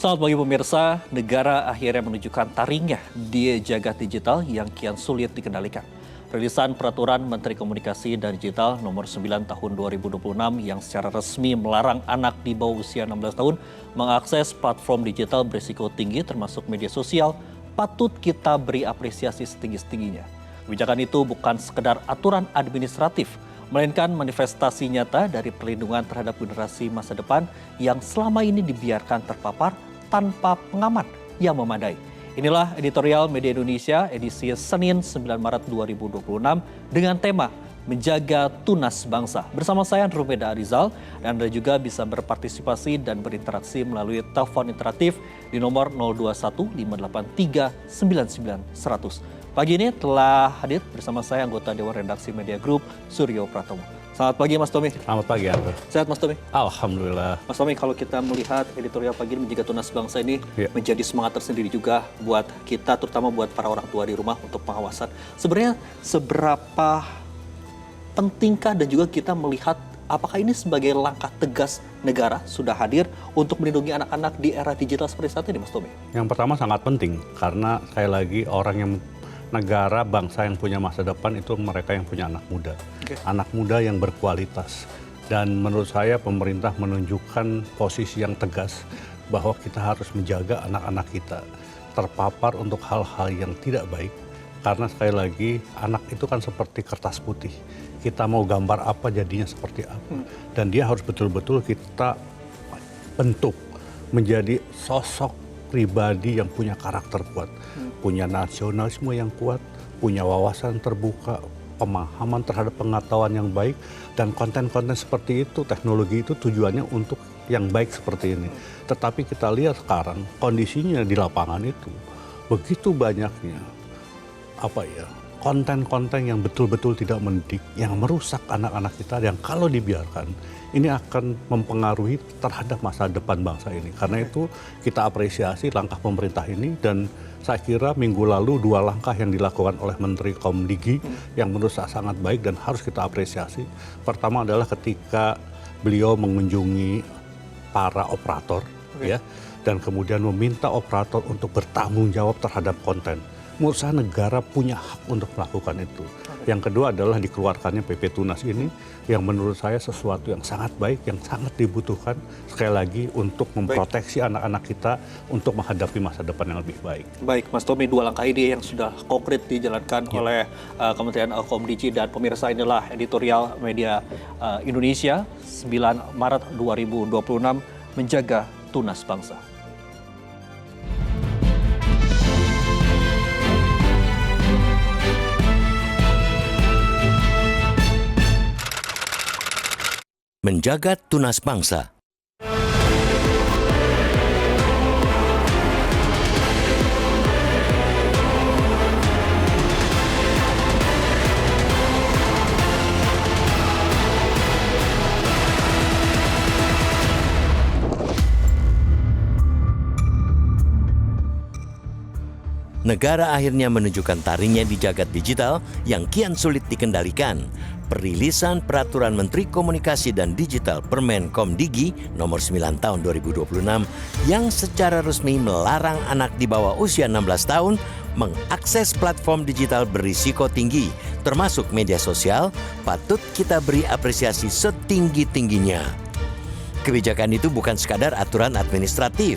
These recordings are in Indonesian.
Selamat pagi pemirsa, negara akhirnya menunjukkan taringnya di jagat digital yang kian sulit dikendalikan. Rilisan Peraturan Menteri Komunikasi dan Digital Nomor 9 Tahun 2026 yang secara resmi melarang anak di bawah usia 16 tahun mengakses platform digital berisiko tinggi termasuk media sosial patut kita beri apresiasi setinggi-tingginya. Kebijakan itu bukan sekedar aturan administratif, melainkan manifestasi nyata dari perlindungan terhadap generasi masa depan yang selama ini dibiarkan terpapar tanpa pengaman yang memadai. Inilah editorial Media Indonesia edisi Senin 9 Maret 2026 dengan tema Menjaga Tunas Bangsa. Bersama saya Andromeda Arizal dan Anda juga bisa berpartisipasi dan berinteraksi melalui telepon interaktif di nomor 021 583 99 100. Pagi ini telah hadir bersama saya anggota Dewan Redaksi Media Group Suryo Pratomo. Selamat pagi Mas Tommy. Selamat pagi Andro. Sehat Mas Tommy? Alhamdulillah. Mas Tommy, kalau kita melihat editorial pagi ini Menjaga Tunas Bangsa ini menjadi semangat tersendiri juga buat kita, terutama buat para orang tua di rumah untuk pengawasan. Sebenarnya seberapa pentingkah dan juga kita melihat apakah ini sebagai langkah tegas negara sudah hadir untuk melindungi anak-anak di era digital seperti saat ini Mas Tommy? Yang pertama sangat penting karena sekali lagi orang yang negara, bangsa yang punya masa depan itu mereka yang punya anak muda. Anak muda yang berkualitas. Dan menurut saya pemerintah menunjukkan posisi yang tegas bahwa kita harus menjaga anak-anak kita terpapar untuk hal-hal yang tidak baik. Karena sekali lagi anak itu kan seperti kertas putih. Kita mau gambar apa jadinya seperti apa. Dan dia harus betul-betul kita bentuk menjadi sosok pribadi yang punya karakter kuat, punya nasionalisme yang kuat, punya wawasan terbuka, pemahaman terhadap pengetahuan yang baik, dan konten-konten seperti itu, teknologi itu tujuannya untuk yang baik seperti ini. Tetapi kita lihat sekarang kondisinya di lapangan itu begitu banyaknya konten-konten yang betul-betul tidak mendidik, yang merusak anak-anak kita, yang kalau dibiarkan ini akan mempengaruhi terhadap masa depan bangsa ini. Karena itu kita apresiasi langkah pemerintah ini, dan saya kira minggu lalu 2 langkah yang dilakukan oleh Menteri Komdigi yang menurut saya sangat baik dan harus kita apresiasi. Pertama adalah ketika beliau mengunjungi para operator, dan kemudian meminta operator untuk bertanggung jawab terhadap konten. Menurut saya negara punya hak untuk melakukan itu. Yang kedua adalah dikeluarkannya PP Tunas ini yang menurut saya sesuatu yang sangat baik, yang sangat dibutuhkan sekali lagi untuk memproteksi anak-anak kita untuk menghadapi masa depan yang lebih baik. Baik, Mas Tommy, 2 langkah ini yang sudah konkret dijalankan oleh Kementerian Komdigi, dan pemirsa inilah editorial Media Indonesia 9 Maret 2026 Menjaga Tunas Bangsa. Menjaga Tunas Bangsa. Negara akhirnya menunjukkan taringnya di jagat digital yang kian sulit dikendalikan. Perilisan Peraturan Menteri Komunikasi dan Digital Permen Komdigi Nomor 9 Tahun 2026 yang secara resmi melarang anak di bawah usia 16 tahun mengakses platform digital berisiko tinggi, termasuk media sosial, patut kita beri apresiasi setinggi-tingginya. Kebijakan itu bukan sekadar aturan administratif,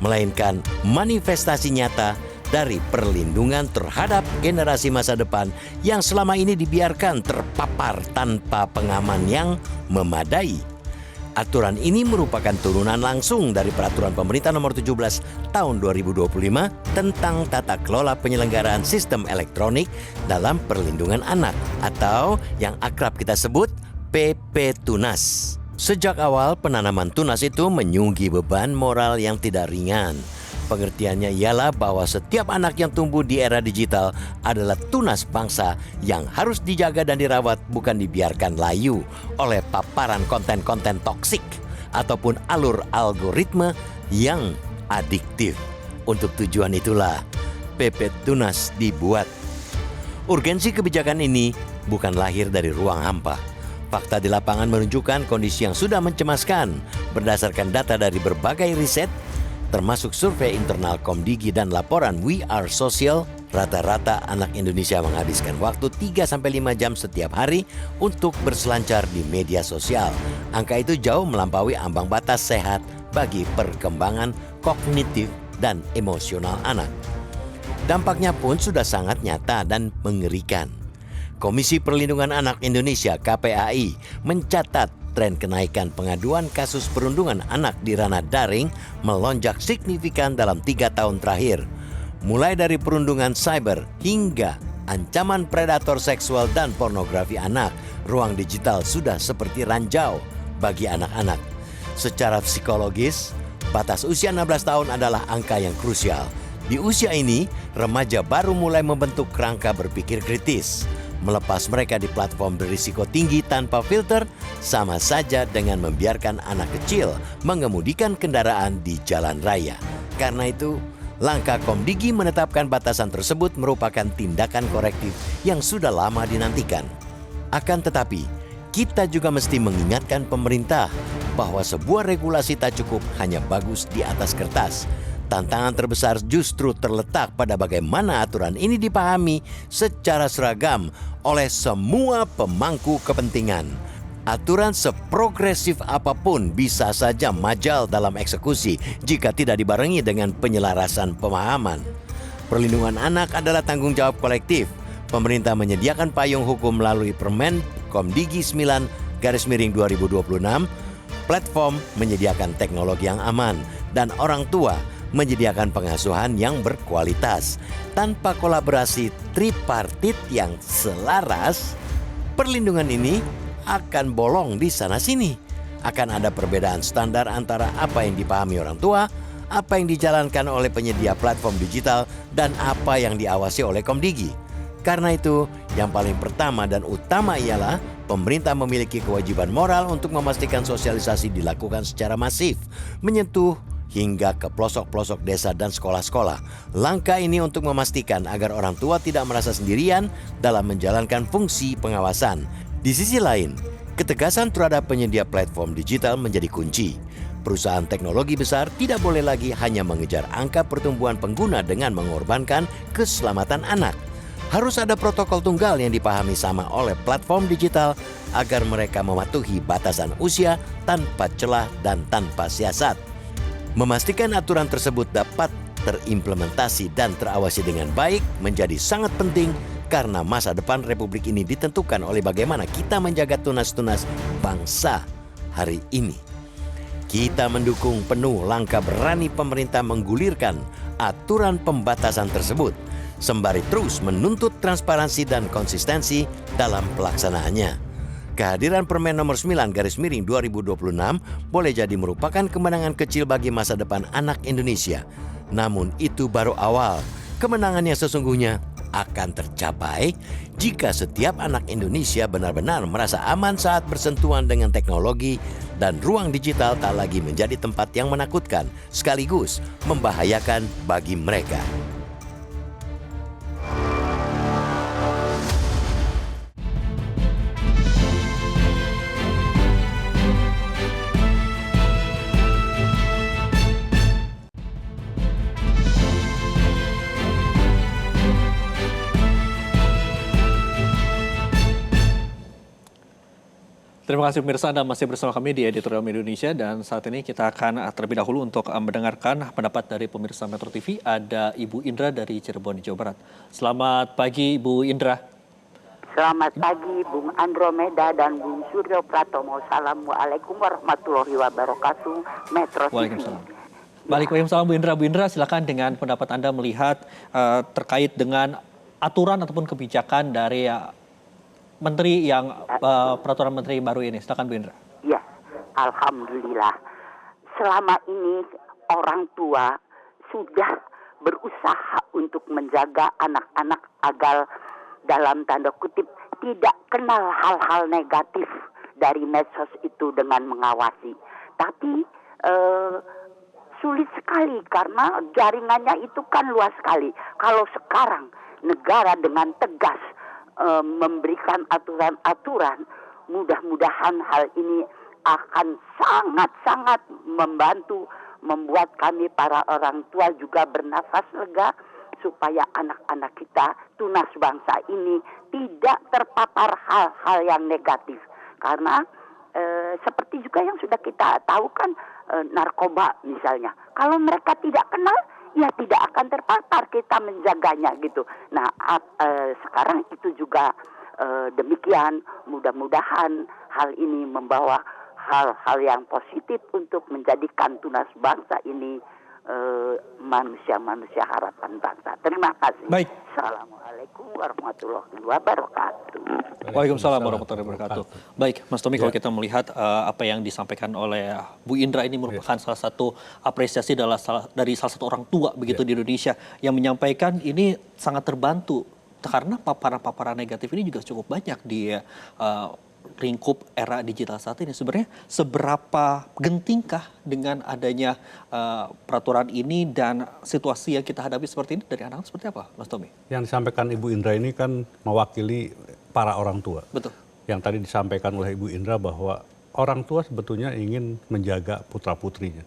melainkan manifestasi nyata dari perlindungan terhadap generasi masa depan yang selama ini dibiarkan terpapar tanpa pengaman yang memadai. Aturan ini merupakan turunan langsung dari Peraturan Pemerintah Nomor 17 Tahun 2025 tentang tata kelola penyelenggaraan sistem elektronik dalam perlindungan anak atau yang akrab kita sebut PP Tunas. Sejak awal penanaman tunas itu menyunggi beban moral yang tidak ringan. Pengertiannya ialah bahwa setiap anak yang tumbuh di era digital adalah tunas bangsa yang harus dijaga dan dirawat, bukan dibiarkan layu oleh paparan konten-konten toksik ataupun alur algoritma yang adiktif. Untuk tujuan itulah PP Tunas dibuat. Urgensi kebijakan ini bukan lahir dari ruang hampa. Fakta di lapangan menunjukkan kondisi yang sudah mencemaskan. Berdasarkan data dari berbagai riset, termasuk survei internal Komdigi dan laporan We Are Social, rata-rata anak Indonesia menghabiskan waktu 3-5 jam setiap hari untuk berselancar di media sosial. Angka itu jauh melampaui ambang batas sehat bagi perkembangan kognitif dan emosional anak. Dampaknya pun sudah sangat nyata dan mengerikan. Komisi Perlindungan Anak Indonesia (KPAI) mencatat tren kenaikan pengaduan kasus perundungan anak di ranah daring melonjak signifikan dalam 3 tahun terakhir. Mulai dari perundungan cyber hingga ancaman predator seksual dan pornografi anak, ruang digital sudah seperti ranjau bagi anak-anak. Secara psikologis, batas usia 16 tahun adalah angka yang krusial. Di usia ini, remaja baru mulai membentuk kerangka berpikir kritis. Melepas mereka di platform berisiko tinggi tanpa filter sama saja dengan membiarkan anak kecil mengemudikan kendaraan di jalan raya. Karena itu, langkah Komdigi menetapkan batasan tersebut merupakan tindakan korektif yang sudah lama dinantikan. Akan tetapi, kita juga mesti mengingatkan pemerintah bahwa sebuah regulasi tak cukup hanya bagus di atas kertas. Tantangan terbesar justru terletak pada bagaimana aturan ini dipahami secara seragam oleh semua pemangku kepentingan. Aturan seprogresif apapun bisa saja majal dalam eksekusi jika tidak dibarengi dengan penyelarasan pemahaman. Perlindungan anak adalah tanggung jawab kolektif. Pemerintah menyediakan payung hukum melalui Permen Komdigi 9/2026, platform menyediakan teknologi yang aman, dan orang tua menyediakan pengasuhan yang berkualitas. Tanpa kolaborasi tripartit yang selaras, perlindungan ini akan bolong di sana-sini. Akan ada perbedaan standar antara apa yang dipahami orang tua, apa yang dijalankan oleh penyedia platform digital, dan apa yang diawasi oleh Komdigi. Karena itu, yang paling pertama dan utama ialah pemerintah memiliki kewajiban moral untuk memastikan sosialisasi dilakukan secara masif, menyentuh hingga ke pelosok-pelosok desa dan sekolah-sekolah. Langkah ini untuk memastikan agar orang tua tidak merasa sendirian dalam menjalankan fungsi pengawasan. Di sisi lain, ketegasan terhadap penyedia platform digital menjadi kunci. Perusahaan teknologi besar tidak boleh lagi hanya mengejar angka pertumbuhan pengguna dengan mengorbankan keselamatan anak. Harus ada protokol tunggal yang dipahami sama oleh platform digital agar mereka mematuhi batasan usia tanpa celah dan tanpa siasat. Memastikan aturan tersebut dapat terimplementasi dan terawasi dengan baik menjadi sangat penting karena masa depan Republik ini ditentukan oleh bagaimana kita menjaga tunas-tunas bangsa hari ini. Kita mendukung penuh langkah berani pemerintah menggulirkan aturan pembatasan tersebut, sembari terus menuntut transparansi dan konsistensi dalam pelaksanaannya. Kehadiran Permen nomor 9/2026 boleh jadi merupakan kemenangan kecil bagi masa depan anak Indonesia. Namun itu baru awal. Kemenangan yang sesungguhnya akan tercapai jika setiap anak Indonesia benar-benar merasa aman saat bersentuhan dengan teknologi dan ruang digital tak lagi menjadi tempat yang menakutkan sekaligus membahayakan bagi mereka. Terima kasih pemirsa, Anda masih bersama kami di Editorial Indonesia dan saat ini kita akan terlebih dahulu untuk mendengarkan pendapat dari pemirsa Metro TV. Ada Ibu Indra dari Cirebon, Jawa Barat. Selamat pagi Ibu Indra. Selamat pagi Bung Andromeda dan Bung Suryo Pratomo. Assalamualaikum warahmatullahi wabarakatuh. Metro TV. Waalaikumsalam. Waalaikumsalam Bu Indra. Bu Indra, silakan dengan pendapat Anda melihat terkait dengan aturan ataupun kebijakan dari Menteri yang peraturan Menteri baru ini. Silakan Bu Indra. Ya, alhamdulillah. Selama ini orang tua sudah berusaha untuk menjaga anak-anak agar dalam tanda kutip tidak kenal hal-hal negatif dari medsos itu dengan mengawasi. Tapi sulit sekali karena jaringannya itu kan luas sekali. Kalau sekarang negara dengan tegas memberikan aturan-aturan, mudah-mudahan hal ini akan sangat-sangat membantu membuat kami para orang tua juga bernafas lega supaya anak-anak kita, tunas bangsa ini tidak terpapar hal-hal yang negatif. Karena seperti juga yang sudah kita tahu kan, narkoba misalnya. Kalau mereka tidak kenal, ya tidak akan terpapar, kita menjaganya gitu. Nah, sekarang itu juga demikian. Mudah-mudahan hal ini membawa hal-hal yang positif untuk menjadikan tunas bangsa ini manusia-manusia harapan bangsa. Terima kasih. Baik. Assalamualaikum warahmatullahi wabarakatuh. Waalaikumsalam warahmatullahi wabarakatuh. Baik, Mas Tommy, kalau kita melihat apa yang disampaikan oleh Bu Indra ini merupakan salah satu apresiasi dari salah satu orang tua begitu di Indonesia yang menyampaikan ini sangat terbantu karena paparan-paparan negatif ini juga cukup banyak di lingkup era digital saat ini. Sebenarnya seberapa gentingkah dengan adanya peraturan ini dan situasi yang kita hadapi seperti ini dari anak-anak seperti apa, Mas Tommy? Yang disampaikan Ibu Indra ini kan mewakili para orang tua. Betul. Yang tadi disampaikan oleh Ibu Indra bahwa orang tua sebetulnya ingin menjaga putra-putrinya.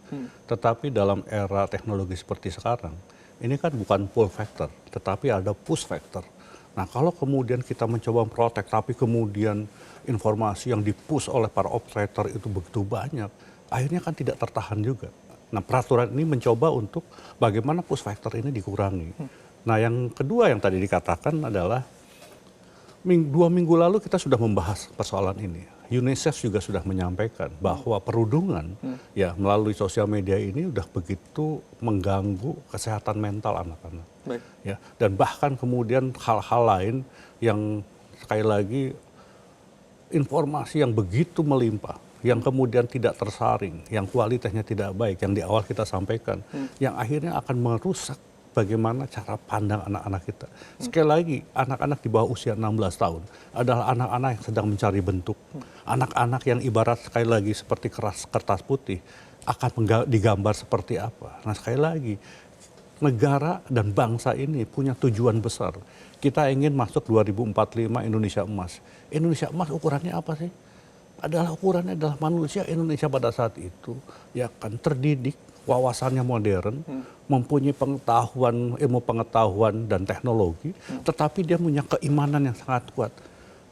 Tetapi dalam era teknologi seperti sekarang, ini kan bukan pull factor, tetapi ada push factor. Nah, kalau kemudian kita mencoba memprotek, tapi kemudian informasi yang dipush oleh para operator itu begitu banyak, akhirnya kan tidak tertahan juga. Nah, peraturan ini mencoba untuk bagaimana push factor ini dikurangi. Nah, yang kedua yang tadi dikatakan adalah 2 minggu lalu kita sudah membahas persoalan ini. UNICEF juga sudah menyampaikan bahwa perundungan ya melalui sosial media ini sudah begitu mengganggu kesehatan mental anak-anak. Baik. Ya, dan bahkan kemudian hal-hal lain yang sekali lagi informasi yang begitu melimpah, yang kemudian tidak tersaring, yang kualitasnya tidak baik, yang di awal kita sampaikan, yang akhirnya akan merusak bagaimana cara pandang anak-anak kita. Sekali lagi, anak-anak di bawah usia 16 tahun adalah anak-anak yang sedang mencari bentuk. Anak-anak yang ibarat sekali lagi seperti kertas putih akan digambar seperti apa. Nah, sekali lagi, negara dan bangsa ini punya tujuan besar. Kita ingin masuk 2045 Indonesia Emas. Indonesia Emas ukurannya apa sih? Ukurannya adalah manusia Indonesia pada saat itu ya kan terdidik, wawasannya modern, mempunyai pengetahuan, ilmu pengetahuan dan teknologi, tetapi dia punya keimanan yang sangat kuat.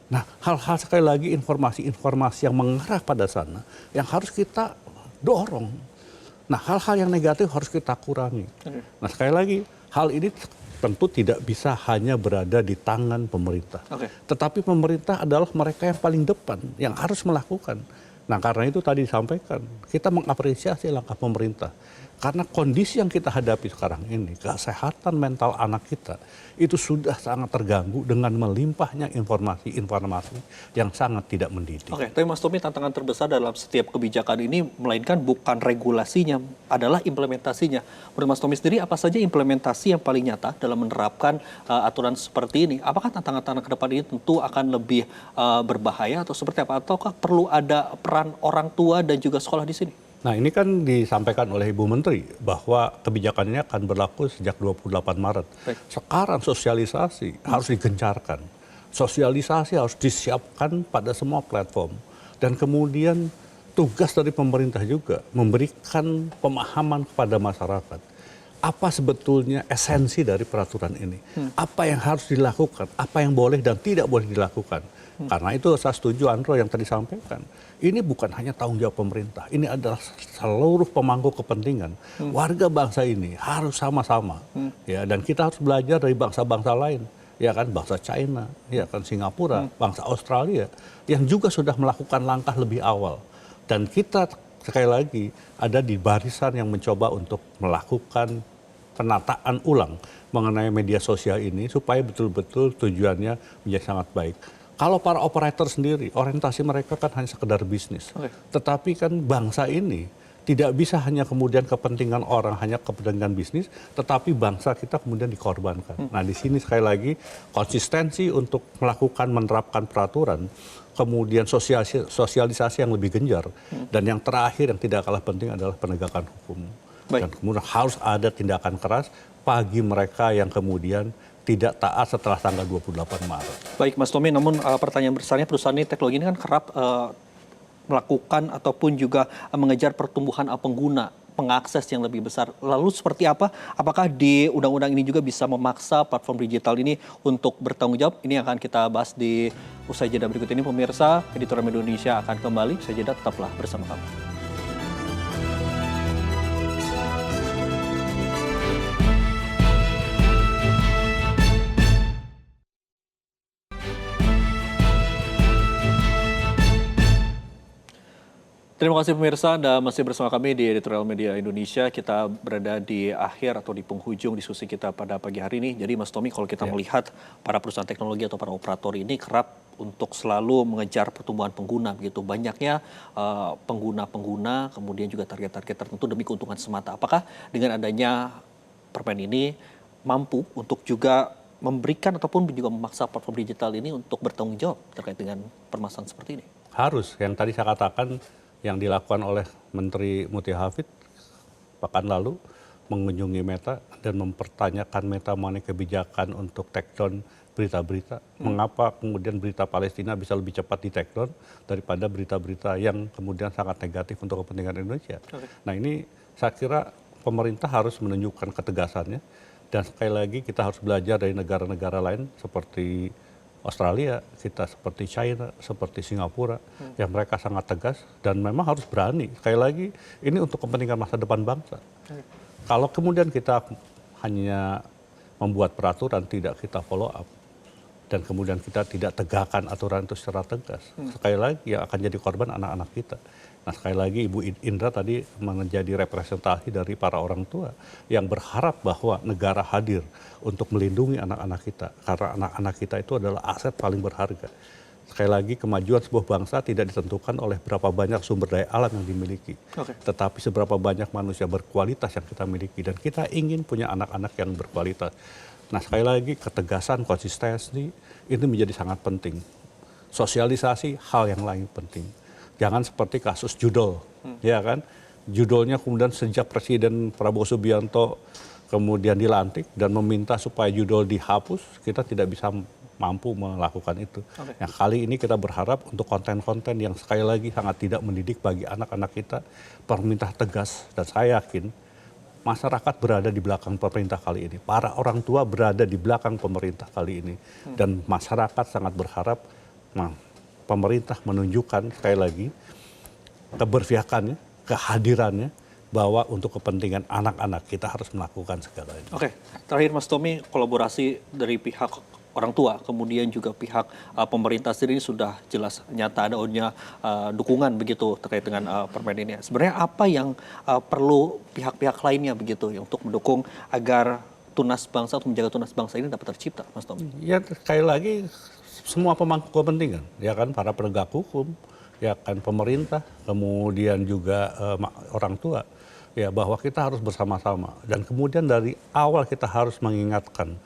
Nah, hal-hal sekali lagi informasi-informasi yang mengarah pada sana yang harus kita dorong. Nah, hal-hal yang negatif harus kita kurangi. Nah, sekali lagi, hal ini tentu tidak bisa hanya berada di tangan pemerintah. Tetapi pemerintah adalah mereka yang paling depan, yang harus melakukan. Nah, karena itu tadi disampaikan, kita mengapresiasi langkah pemerintah. Karena kondisi yang kita hadapi sekarang ini, kesehatan mental anak kita, itu sudah sangat terganggu dengan melimpahnya informasi-informasi yang sangat tidak mendidik. Tapi Mas Tommy, tantangan terbesar dalam setiap kebijakan ini, melainkan bukan regulasinya, adalah implementasinya. Menurut Mas Tommy sendiri, apa saja implementasi yang paling nyata dalam menerapkan aturan seperti ini? Apakah tantangan-tantangan ke depan ini tentu akan lebih berbahaya atau seperti apa? Ataukah perlu ada peran orang tua dan juga sekolah di sini? Nah, ini kan disampaikan oleh Ibu Menteri bahwa kebijakan ini akan berlaku sejak 28 Maret. Sekarang sosialisasi harus digencarkan. Sosialisasi harus disiapkan pada semua platform. Dan kemudian tugas dari pemerintah juga memberikan pemahaman kepada masyarakat. Apa sebetulnya esensi dari peraturan ini? Apa yang harus dilakukan? Apa yang boleh dan tidak boleh dilakukan? Karena itu saya setuju Andro yang tadi sampaikan. Ini bukan hanya tanggung jawab pemerintah. Ini adalah seluruh pemangku kepentingan. Warga bangsa ini harus sama-sama. Ya, dan kita harus belajar dari bangsa-bangsa lain. Ya kan, bangsa China, ya kan Singapura, bangsa Australia. Yang juga sudah melakukan langkah lebih awal. Dan kita sekali lagi ada di barisan yang mencoba untuk melakukan penataan ulang mengenai media sosial ini supaya betul-betul tujuannya menjadi sangat baik. Kalau para operator sendiri, orientasi mereka kan hanya sekedar bisnis. Tetapi kan bangsa ini tidak bisa hanya kemudian kepentingan orang, hanya kepentingan bisnis, tetapi bangsa kita kemudian dikorbankan. Nah, di sini sekali lagi konsistensi untuk melakukan, menerapkan peraturan, kemudian sosialisasi yang lebih gencar, dan yang terakhir yang tidak kalah penting adalah penegakan hukum. Dan kemudian harus ada tindakan keras bagi mereka yang kemudian tidak taat setelah tanggal 28 Maret. Baik Mas Tommy, namun pertanyaan besarnya perusahaan teknologi ini kan kerap melakukan ataupun juga mengejar pertumbuhan pengguna pengakses yang lebih besar. Lalu seperti apa? Apakah di undang-undang ini juga bisa memaksa platform digital ini untuk bertanggung jawab? Ini akan kita bahas di usai jeda berikut ini. Pemirsa, Editorial Media Indonesia akan kembali. Usai jeda, tetaplah bersama kami. Terima kasih pemirsa, Anda masih bersama kami di Editorial Media Indonesia. Kita berada di akhir atau di penghujung diskusi kita pada pagi hari ini. Jadi Mas Tommy, kalau kita melihat para perusahaan teknologi atau para operator ini kerap untuk selalu mengejar pertumbuhan pengguna begitu. Banyaknya pengguna-pengguna, kemudian juga target-target tertentu demi keuntungan semata. Apakah dengan adanya permen ini mampu untuk juga memberikan ataupun juga memaksa platform digital ini untuk bertanggung jawab terkait dengan permasalahan seperti ini? Harus, yang tadi saya katakan, yang dilakukan oleh Menteri Mutia Hafid pekan lalu mengunjungi Meta dan mempertanyakan Meta mengenai kebijakan untuk take down berita-berita. Mengapa kemudian berita Palestina bisa lebih cepat di take down daripada berita-berita yang kemudian sangat negatif untuk kepentingan Indonesia. Nah ini saya kira pemerintah harus menunjukkan ketegasannya, dan sekali lagi kita harus belajar dari negara-negara lain seperti Australia, kita seperti China, seperti Singapura, yang mereka sangat tegas dan memang harus berani. Sekali lagi, ini untuk kepentingan masa depan bangsa. Kalau kemudian kita hanya membuat peraturan, tidak kita follow up, dan kemudian kita tidak tegakkan aturan itu secara tegas, sekali lagi yang akan jadi korban anak-anak kita. Nah sekali lagi Ibu Indra tadi menjadi representasi dari para orang tua yang berharap bahwa negara hadir untuk melindungi anak-anak kita. Karena anak-anak kita itu adalah aset paling berharga. Sekali lagi kemajuan sebuah bangsa tidak ditentukan oleh berapa banyak sumber daya alam yang dimiliki. Tetapi seberapa banyak manusia berkualitas yang kita miliki. Dan kita ingin punya anak-anak yang berkualitas. Nah sekali lagi ketegasan, konsistensi ini menjadi sangat penting. Sosialisasi hal yang lain penting. Jangan seperti kasus judol, ya kan? Judolnya kemudian sejak Presiden Prabowo Subianto kemudian dilantik dan meminta supaya judol dihapus, kita tidak bisa mampu melakukan itu. Yang kali ini kita berharap untuk konten-konten yang sekali lagi sangat tidak mendidik bagi anak-anak kita, pemerintah tegas, dan saya yakin masyarakat berada di belakang pemerintah kali ini. Para orang tua berada di belakang pemerintah kali ini. Dan masyarakat sangat berharap pemerintah menunjukkan sekali lagi keberpihakannya, kehadirannya, bahwa untuk kepentingan anak-anak kita harus melakukan segala ini. Oke, terakhir Mas Tommy, kolaborasi dari pihak orang tua, kemudian juga pihak pemerintah sendiri sudah jelas nyata adanya dukungan begitu terkait dengan permen ini. Sebenarnya apa yang perlu pihak-pihak lainnya begitu untuk mendukung agar tunas bangsa atau menjaga tunas bangsa ini dapat tercipta, Mas Tommy? Ya sekali lagi semua pemangku kepentingan, ya kan, para penegak hukum, ya kan, pemerintah, kemudian juga orang tua, ya bahwa kita harus bersama-sama. Dan kemudian dari awal kita harus mengingatkan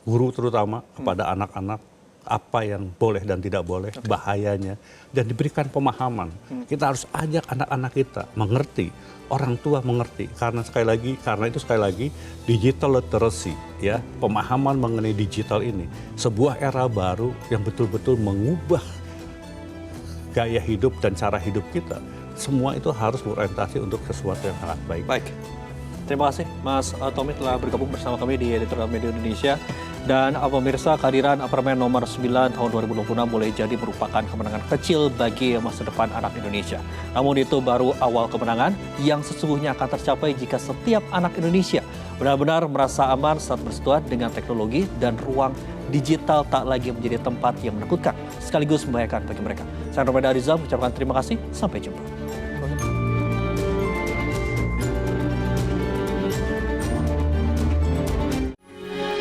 guru terutama kepada anak-anak apa yang boleh dan tidak boleh, bahayanya, dan diberikan pemahaman. Kita harus ajak anak-anak kita mengerti, orang tua mengerti, karena itu sekali lagi digital literacy, ya, pemahaman mengenai digital ini sebuah era baru yang betul-betul mengubah gaya hidup dan cara hidup kita. Semua itu harus berorientasi untuk sesuatu yang sangat baik. Baik. Terima kasih Mas Tommy telah bergabung bersama kami di Editorial Media Indonesia. Dan pemirsa, kehadiran Permen nomor 9 tahun 2026 boleh jadi merupakan kemenangan kecil bagi masa depan anak Indonesia. Namun itu baru awal kemenangan yang sesungguhnya akan tercapai jika setiap anak Indonesia benar-benar merasa aman saat bersentuhan dengan teknologi dan ruang digital tak lagi menjadi tempat yang menakutkan sekaligus membahayakan bagi mereka. Saya Romeda Arizal mengucapkan terima kasih. Sampai jumpa.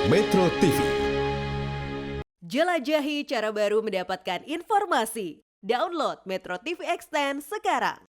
Metro TV. Jelajahi cara baru mendapatkan informasi. Download Metro TV Extend sekarang.